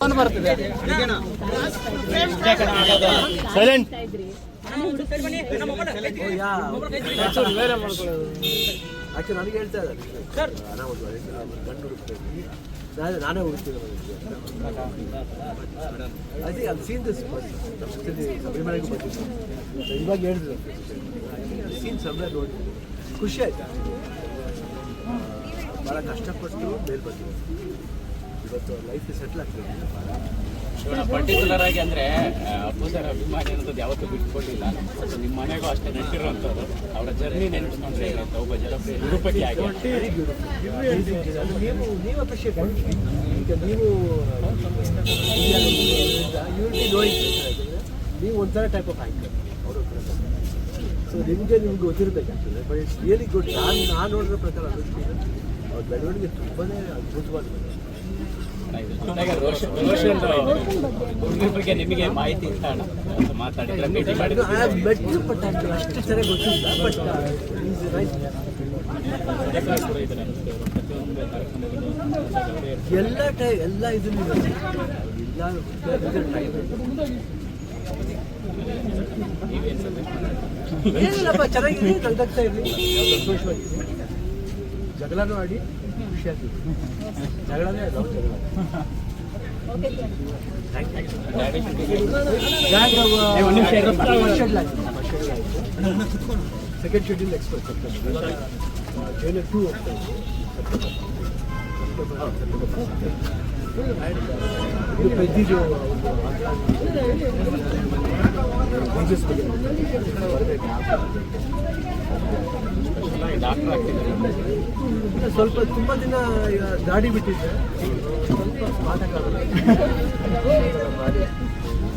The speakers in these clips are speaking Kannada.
ಬರ್ತಿದೆ ಸೈಲೆಂಟ್ ಆಕ್ಚುಲಿ ನನಗೆ ಹೇಳ್ತಾ ಇದ್ದಾರೆ ಗಂಡು ಹುಡುಕ್ತೀನಿ ನಾನೇ ಹುಡುಕ್ತೀನಿ ಅದೇ ಅದು ಸೀನ್ ದಿಸ್ ಶಬರಿಮಲೆಗೂ ಬಂದಿದ್ದು ಇವಾಗ ಹೇಳಿದ್ರು ಸೀನ್ ಸಮಯ ನೋಡಿ ಖುಷಿ ಆಯ್ತು. ಭಾಳ ಕಷ್ಟಪಟ್ಟು ಮೇಲ್ ಬಂದಿದೆ. ಇವತ್ತು ಲೈಫ್ ಸೆಟ್ಲ್ ಆಗ್ತದೆ. ಪರ್ಟಿಕ್ಯುಲರ್ ಆಗಿ ಅಂದರೆ ಅಪ್ಪು ಸರ್ ಅಭಿಮಾನಿ ಅನ್ನೋದು ಯಾವತ್ತೂ ಬಿಟ್ಕೊಟ್ಟಿಲ್ಲ. ನಿಮ್ಮ ಮನೆಗೂ ಅಷ್ಟೇ ನೆಟ್ಟಿರೋಂಥದ್ದು ಅವರ ಜರ್ನಿ ನೆನೆಸ್ಕೊಂಡ್ರೆ ಒಬ್ಬ ಜನಪ್ರಿಯ ನಿರೂಪಕಿ ಆಗಿ ನೀವು ಅಪ್ರಿಷಿಯೇಟ್ ಮಾಡಿ. ಈಗ ನೀವು ನೀವು ಒಂಥರ ಟೈಪ್ ಆಫ್ ಆ್ಯಕ್ಟರ್ ಅವರು. ಸೊ ನಿಮಗೆ ಗೊತ್ತಿರಬೇಕು actually. But it's really good. ನಾನು ನೋಡಿರೋ ಪ್ರಕಾರ ಅದಕ್ಕೆ ಅವ್ರ ಬೆಳವಣಿಗೆ ತುಂಬಾ ಅದ್ಭುತವಾಗಿದೆ. ಬಗ್ಗೆ ನಿಮಗೆ ಮಾಹಿತಿ ಮಾತಾಡಿದ್ರೆ ಭೇಟಿ ಮಾಡಿದ್ರೆ ಅಷ್ಟು ಚೆನ್ನಾಗಿ ಗೊತ್ತಿಲ್ಲ. ಬಟ್ ಎಲ್ಲ ಇದನ್ನು ಏನಿಲ್ಲಪ್ಪ, ಚೆನ್ನಾಗಿದೆ, ನಗ್ದಾಗ್ತಾ ಇರಲಿ, ಸಂತೋಷವಾಗಿದೆ. ಜಗಳನೂ ಆಡಿ ಖುಷಿಯಾಗಿದೆ. ಜಗಳನೇ ಲವ್ ಜಗಳ. ಸೆಕೆಂಡ್ ಶೆಡ್ಯೂಲ್ ಎಕ್ಸ್ಪೆಕ್ಟ್ ಜೈಲರ್ 2 ಹೋಗ್ತಾ ಇದೆ. ಪೆದ್ದಿದು ಬಿಸ್ನೆಸ್ ಬಗ್ಗೆ ಸ್ವಲ್ಪ ತುಂಬ ದಿನ ಗಾಡಿ ಬಿಟ್ಟಿದ್ದೆ, ಸ್ವಲ್ಪ ಮಾತಾಡೋದು ಮಾಡಿ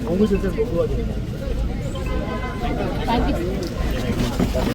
ಅವನ ಜೊತೆ ಮಗುವಾಗಿದೆ.